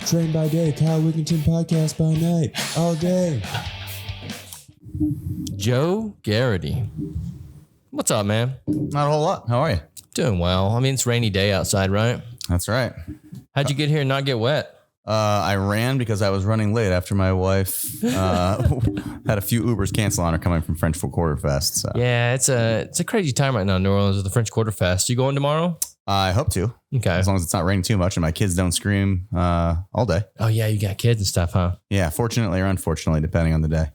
Train by day, Kyle Wigginton podcast by night, all day. Joe Gerrity. What's up, man? Not a whole lot. How are you? Doing well. I mean, it's a rainy day outside, right? That's right. How'd you get here and not get wet? I ran because I was running late after my wife had a few Ubers cancel on her coming from French Quarter Fest. So. Yeah, it's a crazy time right now in New Orleans with the French Quarter Fest. You going tomorrow? I hope to. Okay. As long as it's not raining too much and my kids don't scream all day. Oh, yeah, you got kids and stuff, huh? Yeah, fortunately or unfortunately, depending on the day.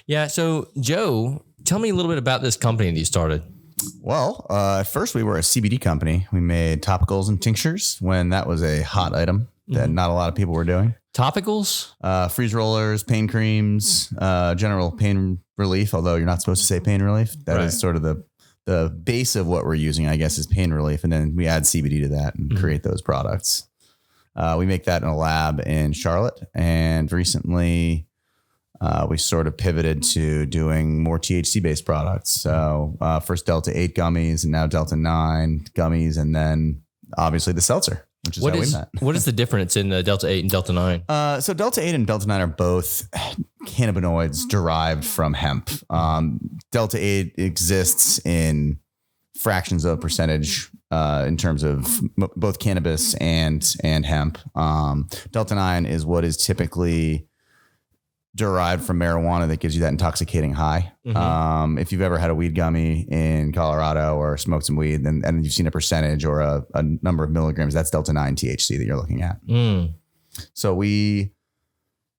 Yeah, so Joe, tell me a little bit about this company that you started. Well, at first we were a CBD company. We made topicals and tinctures when that was a hot item that not a lot of people were doing. Topicals? Freeze rollers, pain creams, general pain relief, although you're not supposed to say pain relief. That is sort of the base of what we're using, I guess, is pain relief. And then we add CBD to that and create those products. We make that in a lab in Charlotte. And recently we sort of pivoted to doing more THC-based products. So first Delta 8 gummies and now Delta 9 gummies. And then obviously the seltzer. Which is how we met. What is the difference in the Delta 8 and Delta 9? So Delta 8 and Delta 9 are both cannabinoids derived from hemp. Delta 8 exists in fractions of percentage in terms of both cannabis and hemp. Delta 9 is what is typically derived from marijuana that gives you that intoxicating high. If you've ever had a weed gummy in Colorado or smoked some weed and you've seen a percentage or a number of milligrams, that's Delta 9 THC that you're looking at. So we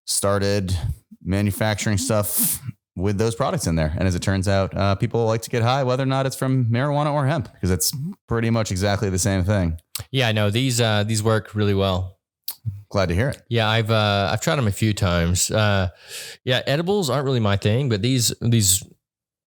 started manufacturing stuff with those products in there. And as it turns out, people like to get high, whether or not it's from marijuana or hemp, because it's pretty much exactly the same thing. Yeah, I know these work really well. Glad to hear it. Yeah, I've tried them a few times. Yeah, edibles aren't really my thing, but these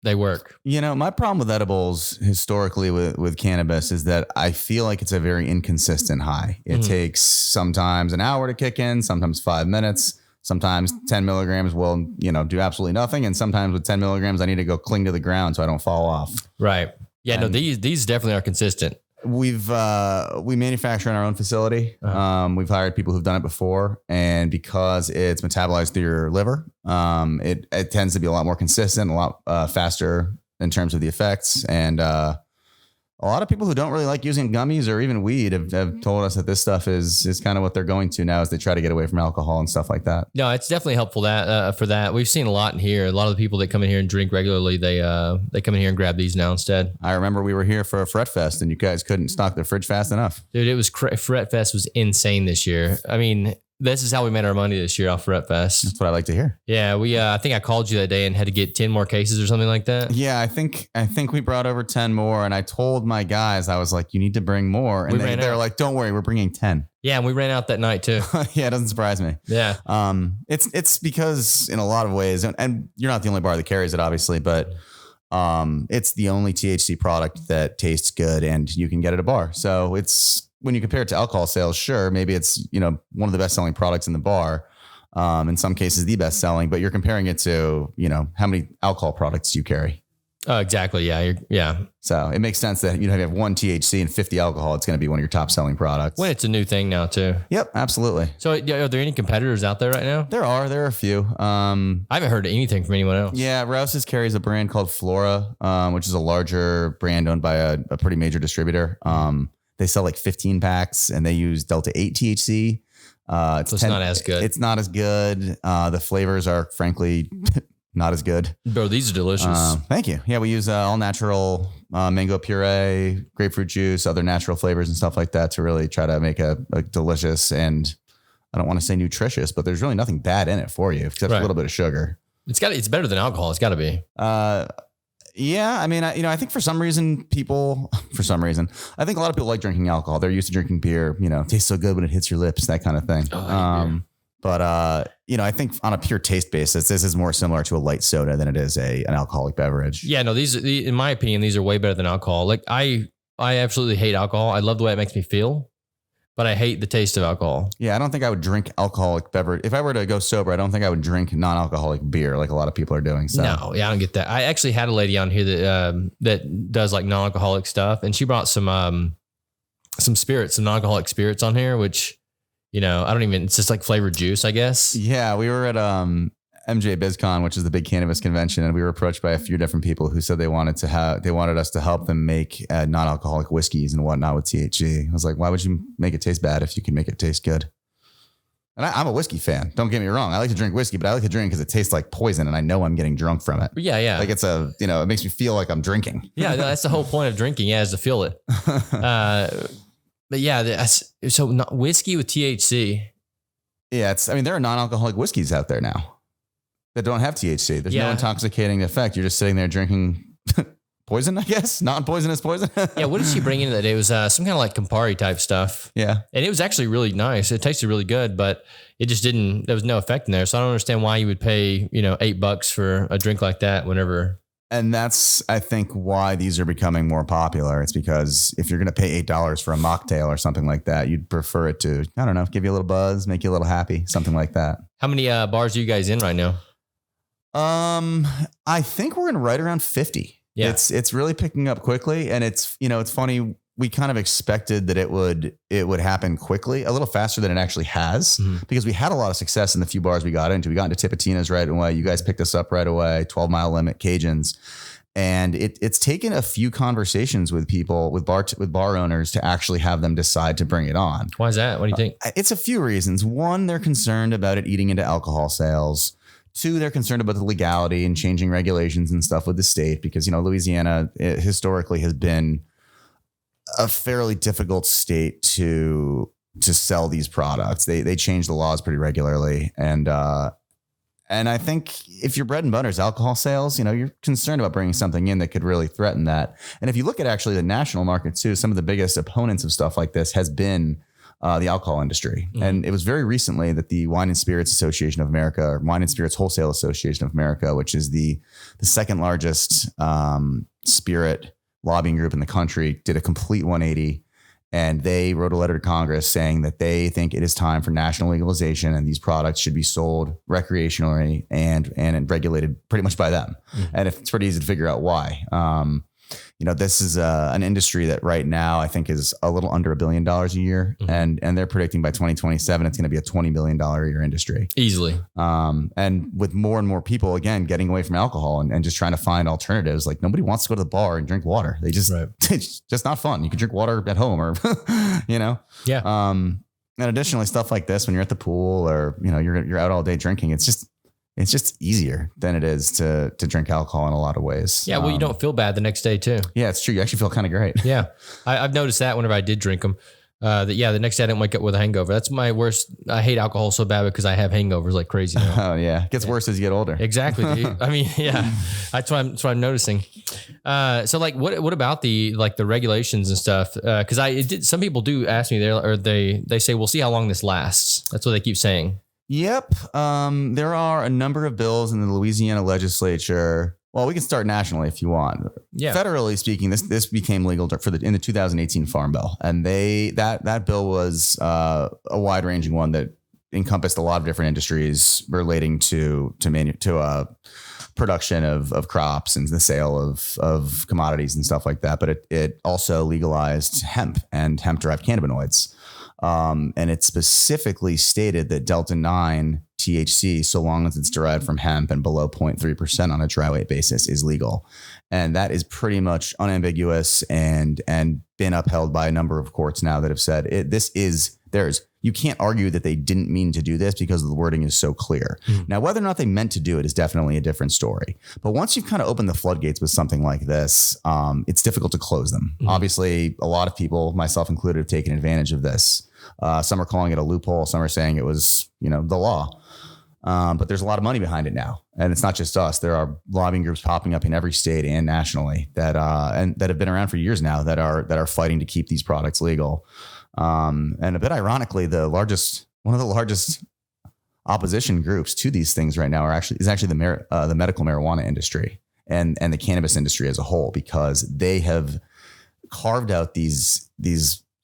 they work. You know, my problem with edibles historically with cannabis is that I feel like it's a very inconsistent high. It takes sometimes an hour to kick in, sometimes 5 minutes, sometimes 10 milligrams will, do absolutely nothing. And sometimes with 10 milligrams, I need to go cling to the ground so I don't fall off. Right. Yeah, no, these definitely are consistent. We manufacture in our own facility. We've hired people who've done it before, and because it's metabolized through your liver, it tends to be a lot more consistent, a lot faster in terms of the effects. And a lot of people who don't really like using gummies or even weed have told us that this stuff is kind of what they're going to now as they try to get away from alcohol and stuff like that. No, it's definitely helpful for that. We've seen a lot in here. A lot of the people that come in here and drink regularly, they come in here and grab these now instead. I remember we were here for a Fret Fest and you guys couldn't stock the fridge fast enough. Dude, it was Fret Fest was insane this year. I mean, this is how we made our money this year off Fret Fest. That's what I like to hear. Yeah, I think I called you that day and had to get 10 more cases or something like that. Yeah, I think we brought over 10 more, and I told my guys, I was like, you need to bring more. And they were like, don't worry, we're bringing 10. Yeah, and we ran out that night too. Yeah, it doesn't surprise me. Yeah. It's because in a lot of ways, and you're not the only bar that carries it, obviously, but it's the only THC product that tastes good and you can get at a bar. So when you compare it to alcohol sales, sure, maybe it's, one of the best selling products in the bar. In some cases, the best selling, but you're comparing it to, how many alcohol products do you carry? Exactly. Yeah. Yeah. So it makes sense that, if you have 1 THC and 50 alcohol, it's going to be one of your top selling products. When it's a new thing now too. Yep, absolutely. So are there any competitors out there right now? There are a few. I haven't heard anything from anyone else. Yeah. Rouse's carries a brand called Flora, which is a larger brand owned by a pretty major distributor. They sell like 15 packs and they use Delta 8 THC. It's not as good. It's not as good. The flavors are frankly not as good. Bro, these are delicious. Thank you. Yeah, we use all natural mango puree, grapefruit juice, other natural flavors and stuff like that to really try to make a delicious, and I don't want to say nutritious, but there's really nothing bad in it for you except a little bit of sugar. It's better than alcohol. It's got to be. Yeah, I mean, I think for some reason, I think a lot of people like drinking alcohol. They're used to drinking beer, tastes so good when it hits your lips, that kind of thing. But I think on a pure taste basis, this is more similar to a light soda than it is an alcoholic beverage. Yeah, no, in my opinion, these are way better than alcohol. Like I absolutely hate alcohol. I love the way it makes me feel, but I hate the taste of alcohol. Yeah, I don't think I would drink alcoholic beverage. If I were to go sober, I don't think I would drink non-alcoholic beer like a lot of people are doing. So. No, yeah, I don't get that. I actually had a lady on here that does like non-alcoholic stuff, and she brought some spirits, some non-alcoholic spirits on here, which I don't even, it's just like flavored juice, I guess. Yeah, we were at MJ BizCon, which is the big cannabis convention, and we were approached by a few different people who said they wanted us to help them make non-alcoholic whiskeys and whatnot with THC. I was like, why would you make it taste bad if you can make it taste good? And I'm a whiskey fan. Don't get me wrong. I like to drink whiskey, but I like to drink because it tastes like poison, and I know I'm getting drunk from it. Yeah. Like it makes me feel like I'm drinking. Yeah, that's the whole point of drinking. Yeah, is to feel it. But yeah, so not whiskey with THC. Yeah, there are non-alcoholic whiskeys out there now that don't have THC. There's no intoxicating effect. You're just sitting there drinking poison, I guess. Non-poisonous poison. Yeah, what did she bring in that day? It was some kind of like Campari type stuff. Yeah. And it was actually really nice. It tasted really good, but it just there was no effect in there. So I don't understand why you would pay, $8 for a drink like that whenever. And that's, I think, why these are becoming more popular. It's because if you're going to pay $8 for a mocktail or something like that, you'd prefer it to, I don't know, give you a little buzz, make you a little happy, something like that. How many bars are you guys in right now? I think we're in right around 50. Yeah. It's really picking up quickly, and it's funny. We kind of expected that it would happen quickly, a little faster than it actually has, because we had a lot of success in the few bars we got into. We got into Tipitina's right away. You guys picked us up right away. 12 Mile Limit, Cajuns. And it's taken a few conversations with people, with bar owners, to actually have them decide to bring it on. Why is that? What do you think? It's a few reasons. One, they're concerned about it eating into alcohol sales. Two, they're concerned about the legality and changing regulations and stuff with the state, because, Louisiana historically has been a fairly difficult state to sell these products. They change the laws pretty regularly. And I think if your bread and butter is alcohol sales, you're concerned about bringing something in that could really threaten that. And if you look at actually the national market too, some of the biggest opponents of stuff like this has been the alcohol industry. Mm-hmm. And it was very recently that the Wine and Spirits Association of America, or Wine and Spirits Wholesale Association of America, which is the second largest spirit lobbying group in the country, did a complete 180. And they wrote a letter to Congress saying that they think it is time for national legalization, and these products should be sold recreationally and regulated pretty much by them. Mm-hmm. And it's pretty easy to figure out why. This is an industry that right now I think is a little under $1 billion a year. Mm-hmm. And they're predicting by 2027, it's going to be a $20 billion a year industry. Easily. And with more and more people, again, getting away from alcohol and just trying to find alternatives, like nobody wants to go to the bar and drink water. It's just not fun. You can drink water at home or, Yeah. And additionally, stuff like this, when you're at the pool or, you're out all day drinking, it's just easier than it is to drink alcohol in a lot of ways. Yeah. Well, you don't feel bad the next day too. Yeah, it's true. You actually feel kind of great. Yeah. I've noticed that whenever I did drink them, the next day I didn't wake up with a hangover. That's my worst. I hate alcohol so bad because I have hangovers like crazy now. Oh yeah. It gets worse as you get older. Exactly. I mean, yeah, that's what I'm noticing. So like, what about the regulations and stuff? Cause some people do ask me there, or they say, we'll see how long this lasts. That's what they keep saying. Yep. There are a number of bills in the Louisiana legislature. Well, we can start nationally if you want. Yeah. Federally speaking, this became legal in the 2018 Farm Bill, and that bill was a wide ranging one that encompassed a lot of different industries relating to production of crops and the sale of commodities and stuff like that. But it also legalized hemp and hemp-derived cannabinoids. And it specifically stated that Delta 9 THC, so long as it's derived from hemp and below 0.3% on a dry weight basis, is legal. And that is pretty much unambiguous and been upheld by a number of courts now that have said you can't argue that they didn't mean to do this because the wording is so clear. Mm-hmm. Now, whether or not they meant to do it is definitely a different story. But once you've kind of opened the floodgates with something like this, it's difficult to close them. Mm-hmm. Obviously, a lot of people, myself included, have taken advantage of this. Some are calling it a loophole. Some are saying it was, the law. But there's a lot of money behind it now. And it's not just us. There are lobbying groups popping up in every state and nationally that have been around for years now that are fighting to keep these products legal. And a bit ironically, one of the largest opposition groups to these things right now is actually the medical marijuana industry and the cannabis industry as a whole, because they have carved out these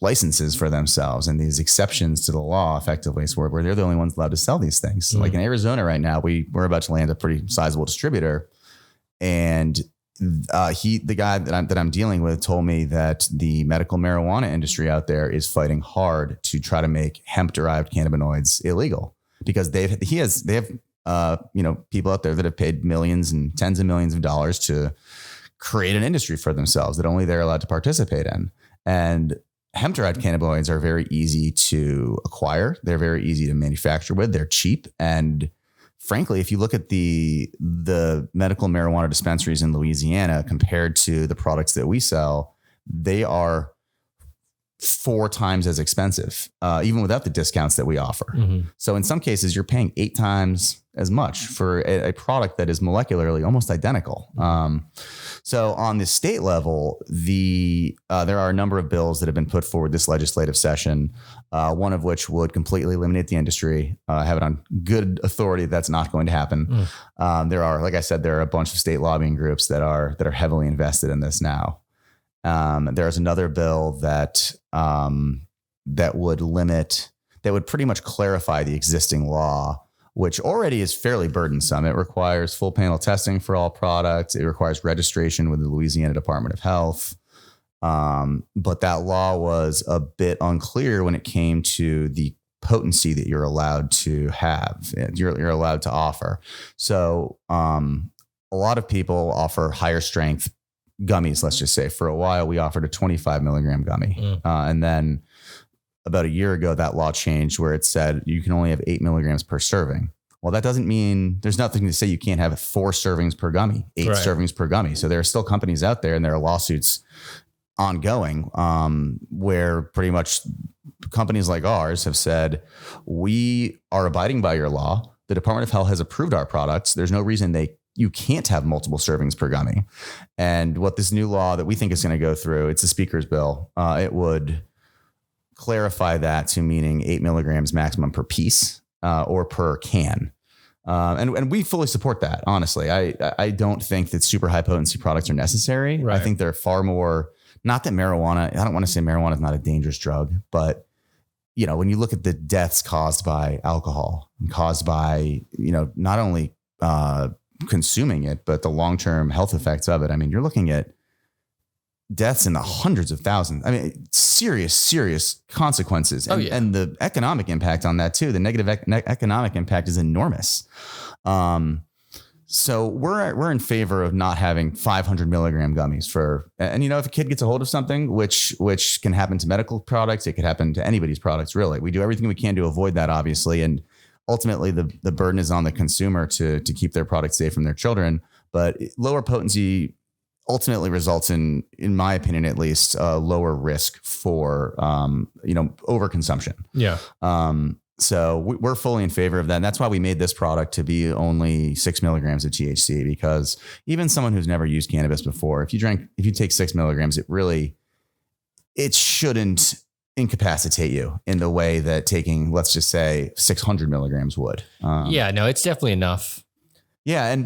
licenses for themselves and these exceptions to the law effectively, so where they're the only ones allowed to sell these things. Mm-hmm. Like in Arizona right now, we're about to land a pretty sizable distributor, and the guy that I'm dealing with told me that the medical marijuana industry out there is fighting hard to try to make hemp-derived cannabinoids illegal, because they have people out there that have paid millions and tens of millions of dollars to create an industry for themselves that only they're allowed to participate in. And hemp-derived cannabinoids are very easy to acquire. They're very easy to manufacture with. They're cheap. And frankly, if you look at the medical marijuana dispensaries in Louisiana compared to the products that we sell, they are 4 times as expensive, even without the discounts that we offer. Mm-hmm. So in some cases, you're paying 8 times as much for a product that is molecularly almost identical. So on the state level, there are a number of bills that have been put forward this legislative session, one of which would completely eliminate the industry. I have it on good authority that's not going to happen. There are, like I said, there are a bunch of state lobbying groups that are heavily invested in this now. There's another bill that would pretty much clarify the existing law, which already is fairly burdensome. It requires full panel testing for all products. It requires registration with the Louisiana Department of Health. But that law was a bit unclear when it came to the potency that you're allowed to have, you're allowed to offer. So a lot of people offer higher strength gummies, let's just say. For a while, we offered a 25 milligram gummy. And then about a year ago, that law changed where it said you can only have 8 milligrams per serving. Well, that doesn't mean there's nothing to say you can't have 4 servings per gummy, 8 servings per gummy. So there are still companies out there, and there are lawsuits ongoing where pretty much companies like ours have said, we are abiding by your law. The Department of Health has approved our products. There's no reason you can't have multiple servings per gummy. And what this new law that we think is going to go through, it's a speaker's bill. It would clarify that to meaning 8 milligrams maximum per piece or per can. And we fully support that. Honestly, I don't think that super high potency products are necessary. Right. I think they're far more, not that marijuana, I don't want to say marijuana is not a dangerous drug, but when you look at the deaths caused by alcohol and caused by, not only consuming it, but the long-term health effects of it. I mean, you're looking at deaths in the hundreds of thousands. I mean, serious consequences. And, and the economic impact on that too. The negative economic impact is enormous. So we're in favor of not having 500 milligram gummies and if a kid gets a hold of something, which can happen to medical products, it could happen to anybody's products, really. We do everything we can to avoid that, obviously. And ultimately the burden is on the consumer to keep their products safe from their children. But lower potency ultimately results in my opinion, at least, lower risk for, overconsumption. Yeah. So we're fully in favor of that. And that's why we made this product to be only 6 milligrams of THC, because even someone who's never used cannabis before, if you take 6 milligrams, it shouldn't incapacitate you in the way that taking, let's just say, 600 milligrams would. It's definitely enough. Yeah. And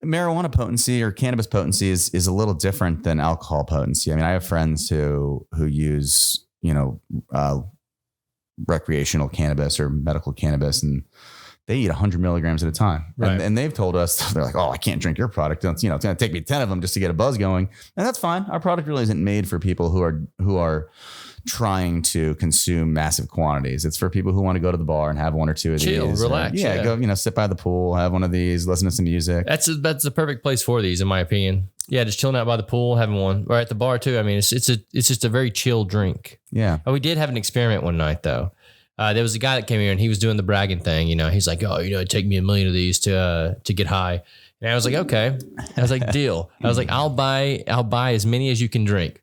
marijuana potency or cannabis potency is a little different than alcohol potency. I mean, I have friends who use, recreational cannabis or medical cannabis, and they eat 100 milligrams at a time. Right. And they've told us, they're like, oh, I can't drink your product. It's going to take me 10 of them just to get a buzz going. And that's fine. Our product really isn't made for people who are trying to consume massive quantities. It's for people who want to go to the bar and have one or two of these. Relax. Go, sit by the pool, have one of these, listen to some music. That's the perfect place for these, in my opinion. Yeah, just chilling out by the pool, having one, or at the bar too. I mean, it's just a very chill drink. Yeah. We did have an experiment one night though. There was a guy that came here and he was doing the bragging thing. He's like, oh, it'd take me 1 million of these to get high. And I was like, okay. I was like, deal. I was like, I'll buy as many as you can drink.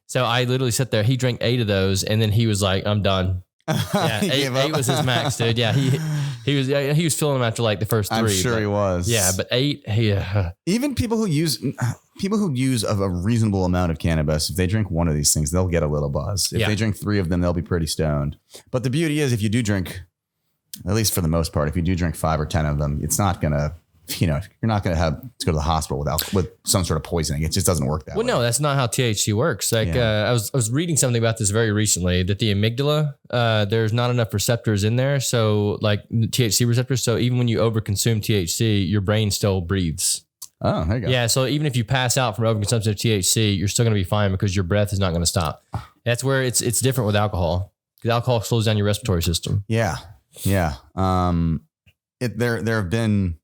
So I literally sat there. He drank 8 of those, and then he was like, I'm done. Yeah, 8 was his max, dude. Yeah, he was filling them after like the first 3. I'm sure he was. Yeah, but 8. Yeah. Even people who use a reasonable amount of cannabis, if they drink one of these things, they'll get a little buzz. If they drink 3 of them, they'll be pretty stoned. But the beauty is, if you do drink, at least for the most part, if you do drink 5 or 10 of them, it's not gonna. You're not going to have to go to the hospital with some sort of poisoning. It just doesn't work that way. Well, no, that's not how THC works. Like I was reading something about this very recently, that the amygdala, there's not enough receptors in there. So like THC receptors. So even when you overconsume THC, your brain still breathes. Oh, there you go. Yeah. So even if you pass out from overconsumption of THC, you're still going to be fine because your breath is not going to stop. That's where it's different with alcohol, because alcohol slows down your respiratory system. Yeah. Yeah. There have been,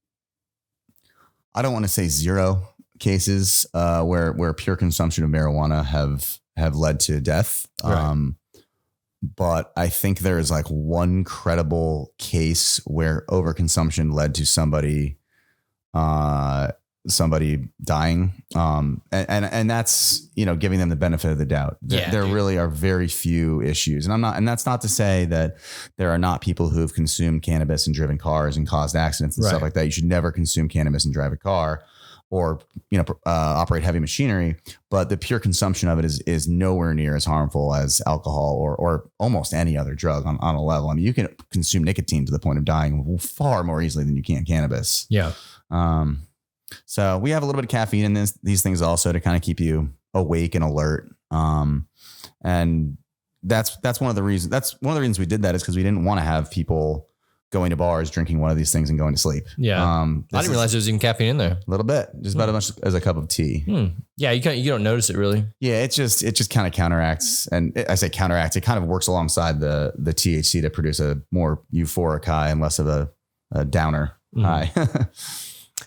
I don't want to say zero cases where pure consumption of marijuana have led to death. Right. But I think there is like one credible case where overconsumption led to somebody dying. And that's, giving them the benefit of the doubt. There really are very few issues. And that's not to say that there are not people who have consumed cannabis and driven cars and caused accidents and stuff like that. You should never consume cannabis and drive a car or, operate heavy machinery, but the pure consumption of it is nowhere near as harmful as alcohol or almost any other drug on a level. I mean, you can consume nicotine to the point of dying far more easily than you can cannabis. Yeah. So we have a little bit of caffeine in these things also to kind of keep you awake and alert. And that's one of the reasons we did that, is because we didn't want to have people going to bars, drinking one of these things and going to sleep. Yeah. I didn't realize there was even caffeine in there. A little bit, just about as much as a cup of tea. Yeah. You don't notice it really. Yeah. It just kind of counteracts. And I say counteracts, it kind of works alongside the THC to produce a more euphoric high and less of a downer high.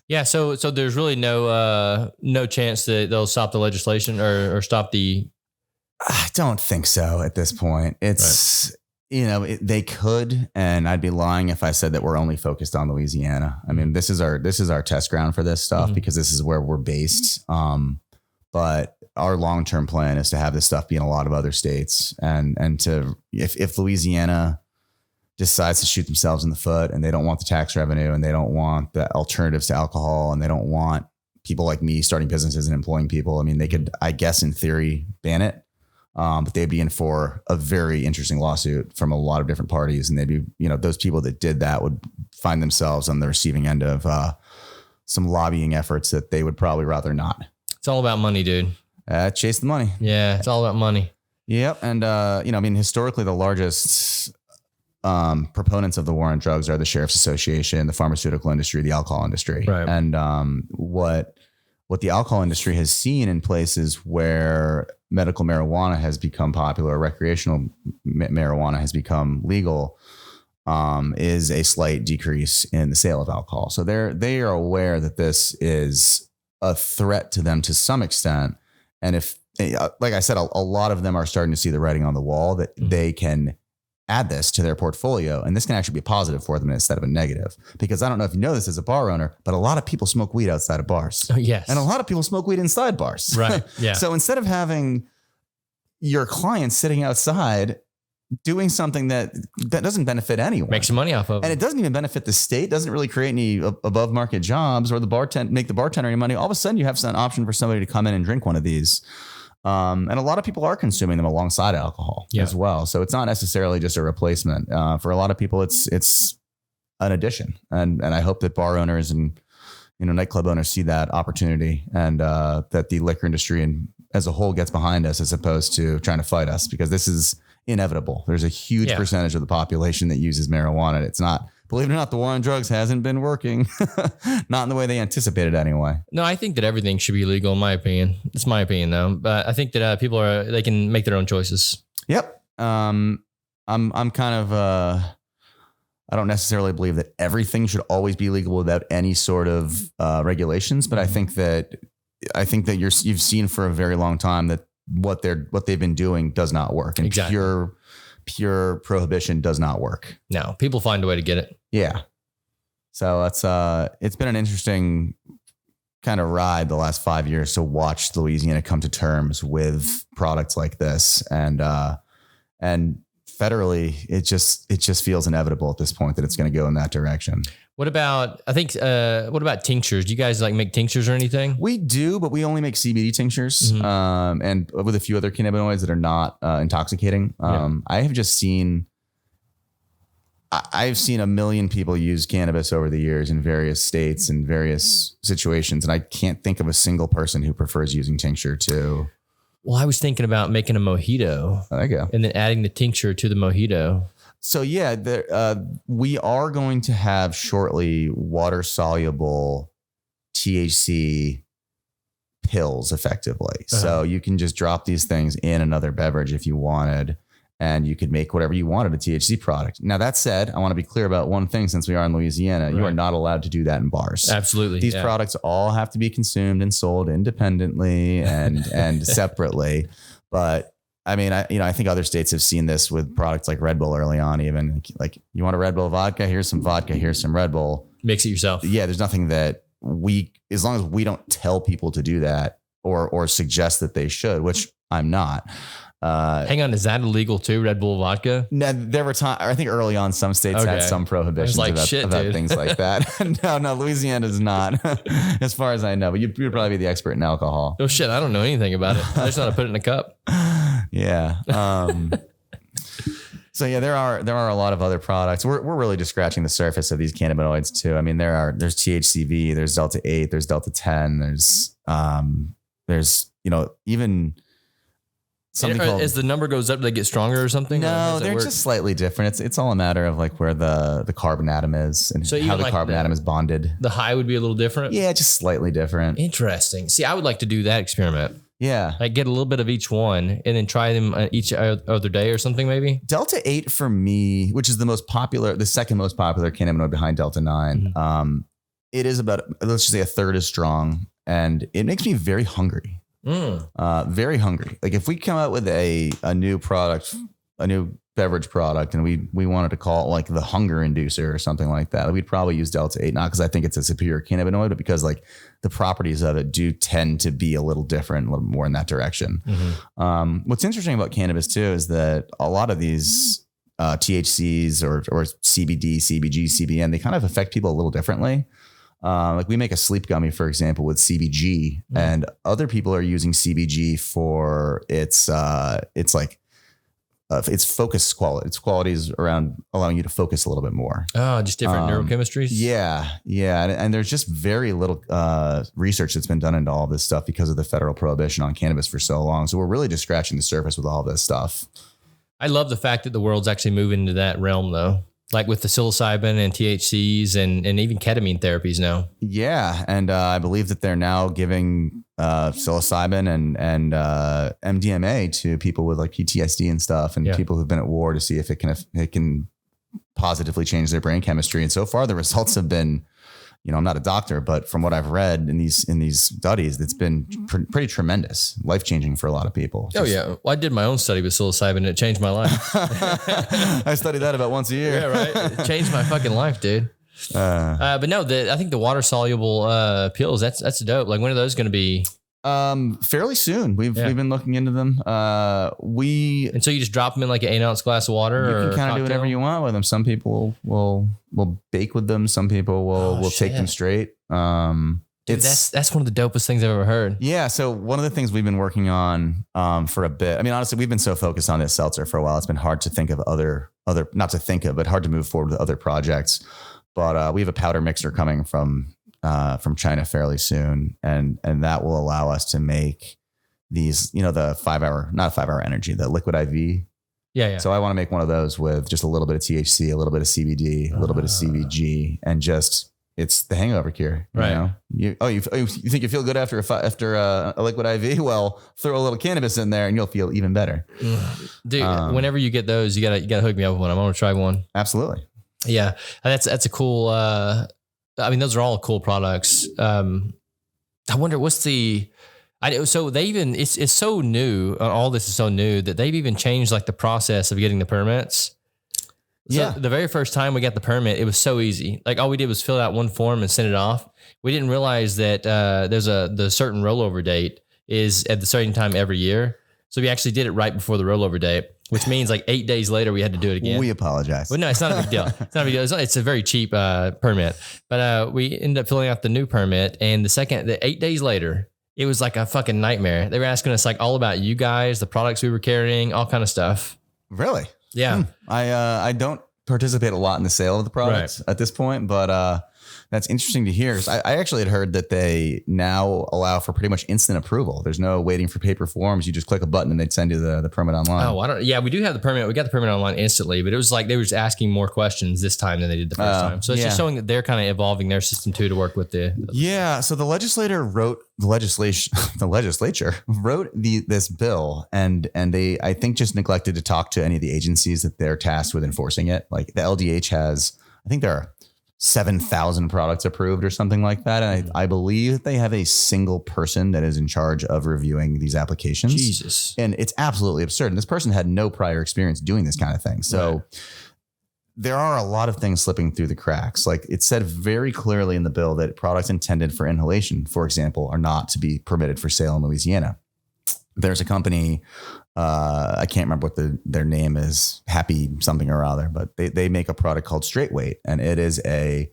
Yeah. So there's really no chance that they'll stop the legislation or stop the. I don't think so at this point. It's, they could, and I'd be lying if I said that we're only focused on Louisiana. I mean, this is our test ground for this stuff because this is where we're based. But our long-term plan is to have this stuff be in a lot of other states, and to, if Louisiana decides to shoot themselves in the foot and they don't want the tax revenue and they don't want the alternatives to alcohol and they don't want people like me starting businesses and employing people, I mean, they could, I guess in theory, ban it. But they'd be in for a very interesting lawsuit from a lot of different parties. And they'd be, those people that did that would find themselves on the receiving end of some lobbying efforts that they would probably rather not. It's all about money, dude. Chase the money. Yeah, it's all about money. Yep. And, historically, the largest proponents of the war on drugs are the Sheriff's Association, the pharmaceutical industry, the alcohol industry. Right. And what the alcohol industry has seen in places where medical marijuana has become popular, recreational marijuana has become legal, is a slight decrease in the sale of alcohol. So they are aware that this is a threat to them to some extent. And if, like I said, a lot of them are starting to see the writing on the wall that they can add this to their portfolio. And this can actually be a positive for them instead of a negative, because I don't know if you know this as a bar owner, but a lot of people smoke weed outside of bars. Oh, yes. And a lot of people smoke weed inside bars. Right. Yeah. So instead of having your clients sitting outside doing something that doesn't benefit anyone, make some money off of it, and it doesn't even benefit the state, doesn't really create any above market jobs or make the bartender any money, all of a sudden you have an option for somebody to come in and drink one of these. And a lot of people are consuming them alongside alcohol as well. So it's not necessarily just a replacement. For a lot of people, it's an addition. And I hope that bar owners and, nightclub owners see that opportunity, and that the liquor industry and as a whole gets behind us as opposed to trying to fight us, because this is inevitable. There's a huge percentage of the population that uses marijuana. It's not, believe it or not, the war on drugs hasn't been working, not in the way they anticipated anyway. No, I think that everything should be legal, in my opinion. It's my opinion, though. But I think that people they can make their own choices. Yep. I'm kind of, I don't necessarily believe that everything should always be legal without any sort of regulations, but I think that you've seen for a very long time that what they've been doing does not work, and pure prohibition does not work. No, people find a way to get it. Yeah. So it's been an interesting kind of ride the last 5 years to watch Louisiana come to terms with products like this. And federally, it just feels inevitable at this point that it's going to go in that direction. What about tinctures? Do you guys make tinctures or anything? We do, but we only make CBD tinctures, and with a few other cannabinoids that are not intoxicating. I've seen a million people use cannabis over the years in various states and various situations, and I can't think of a single person who prefers using tincture to. Well, I was thinking about making a mojito. There you go. And then adding the tincture to the mojito. So we are going to have shortly water soluble THC pills effectively. So you can just drop these things in another beverage if you wanted, and you could make whatever you wanted a THC product. Now, that said, I want to be clear about one thing. Since we are in Louisiana, you are not allowed to do that in bars. Absolutely. These products all have to be consumed and sold independently and separately. But I mean, I think other states have seen this with products like Red Bull early on, even like, you want a Red Bull vodka? Here's some vodka. Here's some Red Bull. Mix it yourself. Yeah. There's nothing that as long as we don't tell people to do that or suggest that they should, which I'm not. Hang on, is that illegal too? Red Bull vodka? No, there were times, I think early on, some states had some prohibitions about things like that. No, Louisiana is not, as far as I know. But you'd probably be the expert in alcohol. Oh shit, I don't know anything about it. I just know how to put it in a cup. Yeah. So yeah, there are a lot of other products. We're really just scratching the surface of these cannabinoids too. I mean, there's THCV, there's Delta 8, there's Delta 10, there's even something called, as the number goes up, they get stronger or something? No, they're just slightly different. It's all a matter of like where the carbon atom is and how the carbon atom is bonded. The high would be a little different? Yeah, just slightly different. Interesting. See, I would like to do that experiment. Yeah. Like get a little bit of each one and then try them each other day or something maybe. Delta 8 for me, which is the second most popular cannabinoid behind Delta 9. Mm-hmm. It is about, let's just say, a third as strong, and it makes me very hungry. Very hungry. Like if we come out with a new product, a new beverage product, and we wanted to call it like the hunger inducer or something like that, we'd probably use Delta 8, not because I think it's a superior cannabinoid, but because like the properties of it do tend to be a little different, a little more in that direction. Mm-hmm. What's interesting about cannabis too is that a lot of these THCs or CBD, CBG, CBN, they kind of affect people a little differently. Like we make a sleep gummy, for example, with CBG, and other people are using CBG for its focus quality. Its qualities around allowing you to focus a little bit more. Oh, just different neurochemistries. Yeah. And there's just very little research that's been done into all this stuff because of the federal prohibition on cannabis for so long. So we're really just scratching the surface with all this stuff. I love the fact that the world's actually moving into that realm, though. Like with the psilocybin and THCs and even ketamine therapies now. Yeah. And I believe that they're now giving psilocybin and MDMA to people with like PTSD and stuff, and people who've been at war, to see if it can positively change their brain chemistry. And so far the results have been, I'm not a doctor, but from what I've read in these studies, it's been pretty tremendous, life-changing for a lot of people. Oh yeah. Well, I did my own study with psilocybin and it changed my life. I study that about once a year. Yeah, right. It changed my fucking life, dude. But no, I think the water soluble pills, that's dope. Like when are those going to be? Fairly soon. We've been looking into them. And so you just drop them in like an 8-ounce glass of water. You can kind of do whatever you want with them. Some people will bake with them. Some people will take them straight. Dude, that's one of the dopest things I've ever heard. Yeah. So one of the things we've been working on for a bit. I mean, honestly, we've been so focused on this seltzer for a while. It's been hard to think of but hard to move forward with other projects. But we have a powder mixer coming from China fairly soon. And that will allow us to make these, the not 5-hour energy, the liquid IV. Yeah. So I want to make one of those with just a little bit of THC, a little bit of CBD, a little bit of CBG, and just, it's the hangover cure. Right. You think you feel good after a liquid IV? Well, throw a little cannabis in there and you'll feel even better. Dude, whenever you get those, you gotta hook me up with one. I want to try one. Absolutely. Yeah. That's a cool, those are all cool products. I wonder so they even, it's so new. All this is so new that they've even changed like the process of getting the permits. So the very first time we got the permit, it was so easy. Like all we did was fill out one form and send it off. We didn't realize that the certain rollover date is at the certain time every year. So we actually did it right before the rollover date, which means like 8 days later we had to do it again. We apologize. Well, no, it's not a big deal. It's not a big deal. It's a very cheap permit. But we ended up filling out the new permit, and the 8 days later, it was like a fucking nightmare. They were asking us like all about you guys, the products we were carrying, all kind of stuff. Really? Yeah. I don't participate a lot in the sale of the products at this point, but That's interesting to hear. 'Cause I actually had heard that they now allow for pretty much instant approval. There's no waiting for paper forms. You just click a button and they'd send you the permit online. Oh, I don't. Yeah, we do have the permit. We got the permit online instantly, but it was like they were just asking more questions this time than they did the first time. So it's just showing that they're kind of evolving their system too to work with the. Yeah. So the legislature wrote this bill, and they, I think, just neglected to talk to any of the agencies that they're tasked with enforcing it. Like the LDH has, I think there are 7,000 products approved or something like that. And I believe they have a single person that is in charge of reviewing these applications. Jesus. And it's absolutely absurd. And this person had no prior experience doing this kind of thing. So there are a lot of things slipping through the cracks. Like it said very clearly in the bill that products intended for inhalation, for example, are not to be permitted for sale in Louisiana. There's a company, I can't remember what their name is, Happy something or other, but they make a product called Straight Weight, and it is a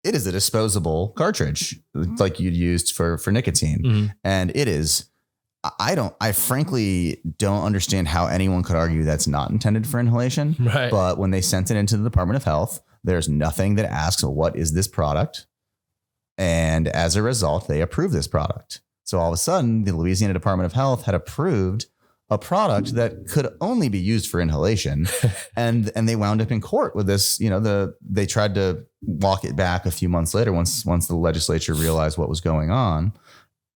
disposable cartridge like you'd used for nicotine. Mm-hmm. And it is, I frankly don't understand how anyone could argue that's not intended for inhalation. Right. But when they sent it into the Department of Health, there's nothing that asks, well, what is this product? And as a result, they approve this product. So all of a sudden, the Louisiana Department of Health had approved a product that could only be used for inhalation. and they wound up in court with this, they tried to walk it back a few months later once the legislature realized what was going on.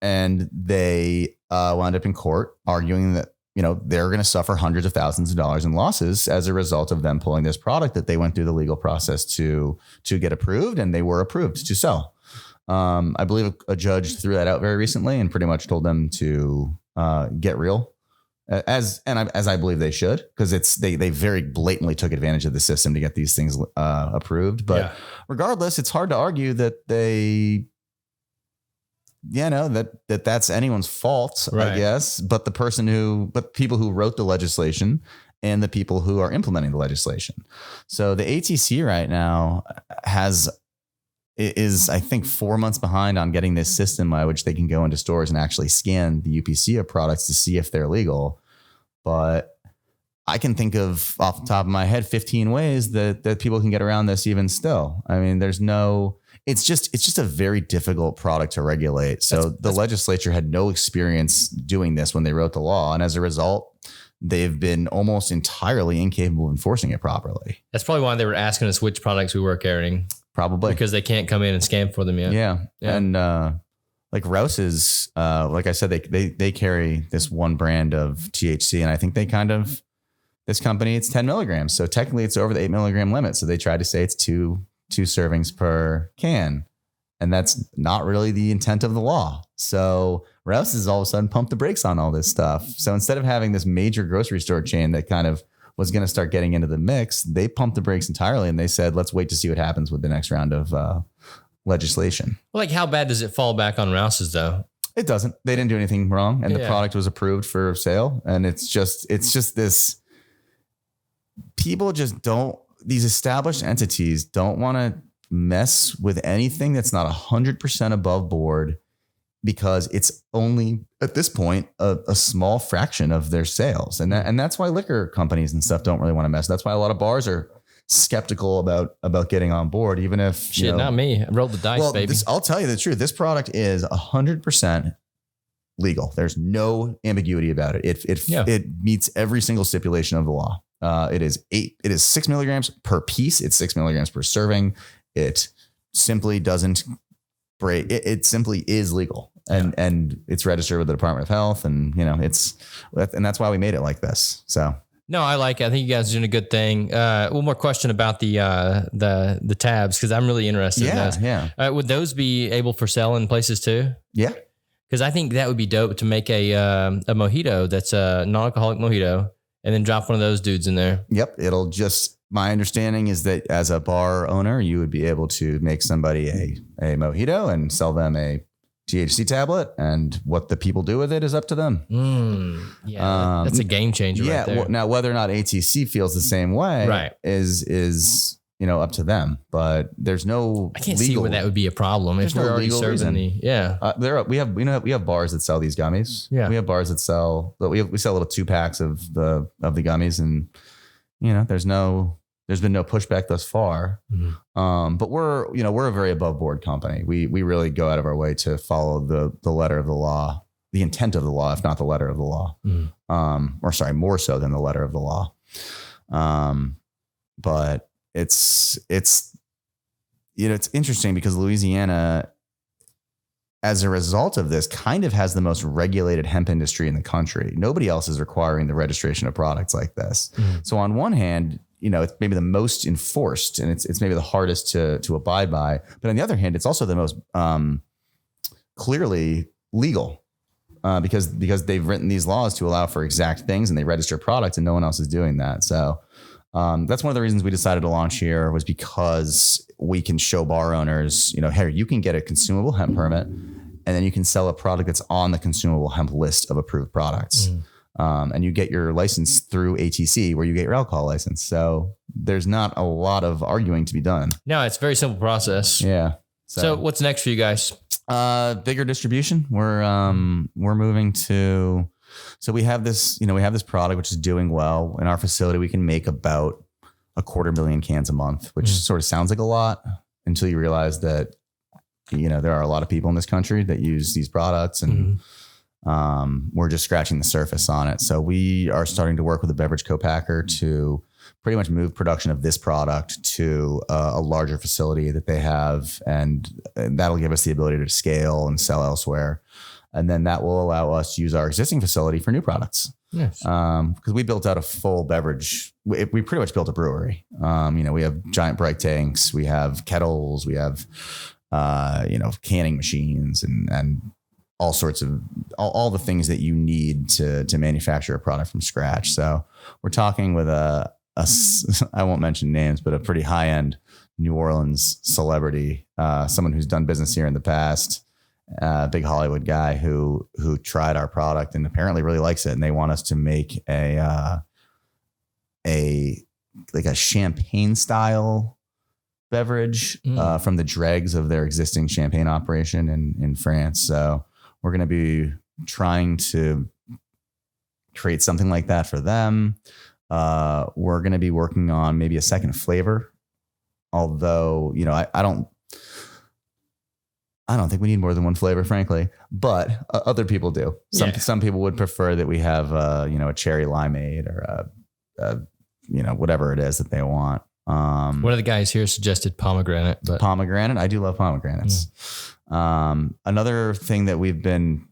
And they wound up in court arguing that, they're going to suffer hundreds of thousands of dollars in losses as a result of them pulling this product that they went through the legal process to get approved, and they were approved to sell. I believe a judge threw that out very recently and pretty much told them to get real, as I believe they should, because they very blatantly took advantage of the system to get these things approved. But regardless, it's hard to argue that they, that's anyone's fault, right. I guess. But people who wrote the legislation and the people who are implementing the legislation. So the ATC right now is I think 4 months behind on getting this system by which they can go into stores and actually scan the UPC of products to see if they're legal. But I can think of off the top of my head 15 ways that people can get around this even still. I mean, it's just a very difficult product to regulate. So the legislature had no experience doing this when they wrote the law. And as a result, they've been almost entirely incapable of enforcing it properly. That's probably why they were asking us which products we were carrying. Probably because they can't come in and scan for them yet. Yeah. And like Rouse's, like I said, they carry this one brand of THC, and I think this company, it's 10 milligrams. So technically it's over the 8 milligram limit. So they try to say it's two servings per can, and that's not really the intent of the law. So Rouse has all of a sudden pumped the brakes on all this stuff. So instead of having this major grocery store chain that kind of was going to start getting into the mix, they pumped the brakes entirely, and they said, let's wait to see what happens with the next round of legislation. Well, like how bad does it fall back on Rouse's though? It doesn't. They didn't do anything wrong, and the product was approved for sale. And it's just this, people just don't, these established entities don't want to mess with anything that's not 100% above board, because it's only at this point a small fraction of their sales. And that's why liquor companies and stuff don't really want to mess. That's why a lot of bars are skeptical about getting on board, even if not me. I rolled the dice, baby. I'll tell you the truth. This product is 100% legal. There's no ambiguity about it. It meets every single stipulation of the law. It is 6 milligrams per piece. It's 6 milligrams per serving. It simply doesn't break. It simply is legal. And it's registered with the Department of Health, and that's why we made it like this. So no, I like it. I think you guys are doing a good thing. One more question about the tabs, because I'm really interested in those. Yeah. Would those be able for sale in places too? Yeah. Because I think that would be dope to make a mojito that's a non-alcoholic mojito, and then drop one of those dudes in there. Yep. My understanding is that as a bar owner, you would be able to make somebody a mojito and sell them a THC tablet, and what the people do with it is up to them. That's a game changer. Right there. Now, whether or not ATC feels the same way, right, is up to them. But there's no. I can't see where that would be a problem if we're already serving we have bars that sell these gummies. Yeah, we have bars that sell. We sell little 2-packs of the gummies, and there's no There's been no pushback thus far. But we're a very above board company. We really go out of our way to follow the letter of the law, the intent of the law, if not the letter of the law. More so than the letter of the law. But it's interesting because Louisiana, as a result of this, kind of has the most regulated hemp industry in the country. Nobody else is requiring the registration of products like this. So on one hand, it's maybe the most enforced and it's maybe the hardest to abide by. But on the other hand, it's also the most clearly legal because they've written these laws to allow for exact things and they register products and no one else is doing that. So that's one of the reasons we decided to launch here was because we can show bar owners, hey, you can get a consumable hemp permit and then you can sell a product that's on the consumable hemp list of approved products. And you get your license through ATC where you get your alcohol license. So there's not a lot of arguing to be done. No, it's a very simple process. Yeah. So what's next for you guys? Bigger distribution. We're moving to, so we have this product, which is doing well in our facility. We can make about 250,000 cans a month, which sort of sounds like a lot until you realize that, there are a lot of people in this country that use these products and, we're just scratching the surface on it. So we are starting to work with a beverage co-packer to pretty much move production of this product to a larger facility that they have. And that'll give us the ability to scale and sell elsewhere. And then that will allow us to use our existing facility for new products. Yes. Because we built out a full beverage. We pretty much built a brewery. We have giant bright tanks, we have kettles, we have, canning machines and all sorts of all the things that you need to manufacture a product from scratch. So we're talking with I won't mention names, but a pretty high end New Orleans celebrity, someone who's done business here in the past, big Hollywood guy who tried our product and apparently really likes it. And they want us to make a champagne style beverage from the dregs of their existing champagne operation in France. So we're going to be trying to create something like that for them. We're going to be working on maybe a second flavor. Although, I don't think we need more than one flavor, frankly, but other people do. Some people would prefer that we have, a cherry limeade or whatever it is that they want. One of the guys here suggested pomegranate, but pomegranate. I do love pomegranates. Another thing that we've been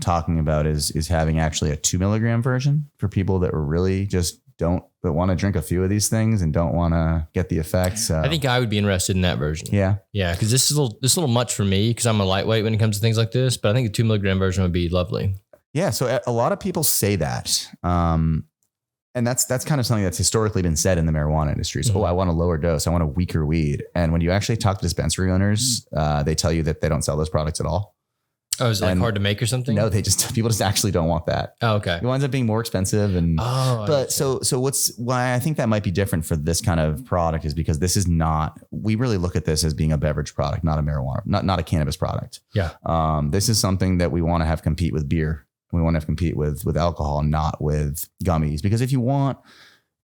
talking about is having actually a 2 milligram version for people that really just that want to drink a few of these things and don't want to get the effects. I think I would be interested in that version. Yeah. Yeah. Cause this is a little much for me because I'm a lightweight when it comes to things like this, but I think the 2 milligram version would be lovely. Yeah. So a lot of people say that. And that's kind of something that's historically been said in the marijuana industry. So, I want a lower dose. I want a weaker weed. And when you actually talk to dispensary owners, they tell you that they don't sell those products at all. Oh, is it hard to make or something? No, people just actually don't want that. Oh, okay. It winds up being more expensive. And, why I think that might be different for this kind of product is because this is we really look at this as being a beverage product, not a marijuana, not a cannabis product. Yeah. This is something that we want to have compete with beer. We want to compete with alcohol, not with gummies, because if you want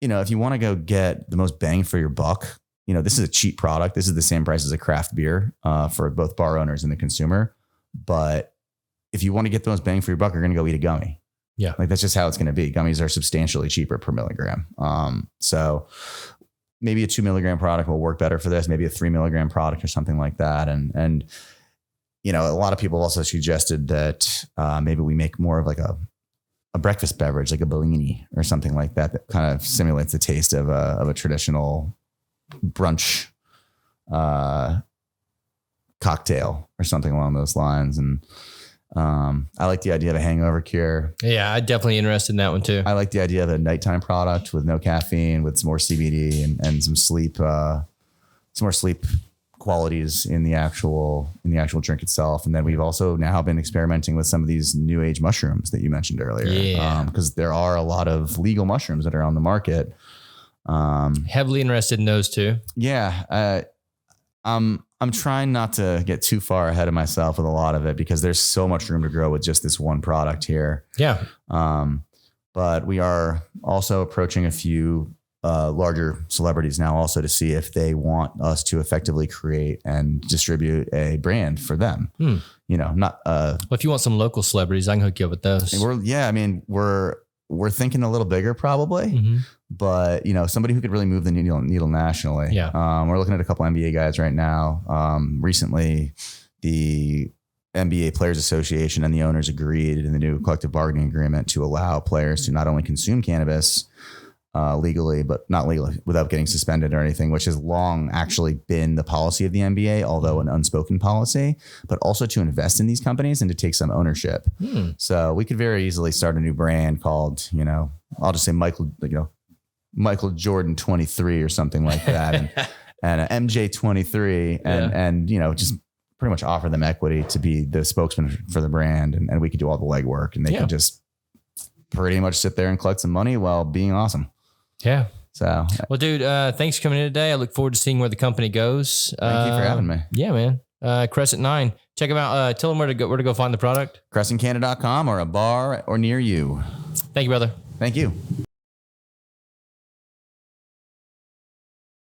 to go get the most bang for your buck, this is a cheap product. This is the same price as a craft beer for both bar owners and the consumer. But if you want to get the most bang for your buck, you're going to go eat a gummy. Yeah. Like that's just how it's going to be. Gummies are substantially cheaper per milligram. So maybe a 2 milligram product will work better for this, maybe a 3 milligram product or something like that. And a lot of people also suggested that maybe we make more of like a breakfast beverage, like a Bellini or something like that kind of simulates the taste of a traditional brunch cocktail or something along those lines. And I like the idea of a hangover cure. Yeah, I'm definitely interested in that one too. I like the idea of a nighttime product with no caffeine, with some more CBD and some more sleep qualities in the actual drink itself. And then we've also now been experimenting with some of these new age mushrooms that you mentioned earlier. Yeah. Because there are a lot of legal mushrooms that are on the market. Heavily interested in those too. Yeah. I'm trying not to get too far ahead of myself with a lot of it because there's so much room to grow with just this one product here. Yeah. But we are also approaching a few larger celebrities now also to see if they want us to effectively create and distribute a brand for them. You know, not. Well, if you want some local celebrities, I can hook you up with those. We're thinking a little bigger probably, but you know, somebody who could really move the needle nationally. Yeah. We're looking at a couple NBA guys right now. Recently, the NBA Players Association and the owners agreed in the new collective bargaining agreement to allow players to not only consume cannabis legally, but not legally without getting suspended or anything, which has long actually been the policy of the NBA, although an unspoken policy, but also to invest in these companies and to take some ownership. So we could very easily start a new brand called, you know, I'll just say Michael Jordan 23 or something like that. and MJ 23 and, you know, just pretty much offer them equity to be the spokesman for the brand. And we could do all the legwork and they could just pretty much sit there and collect some money while being awesome. Yeah. So, well, dude, thanks for coming in today. I look forward to seeing where the company goes. Thank you for having me. Yeah, man. Crescent 9. Check them out. Tell them where to go find the product. CrescentCanna.com or a bar or near you. Thank you, brother. Thank you.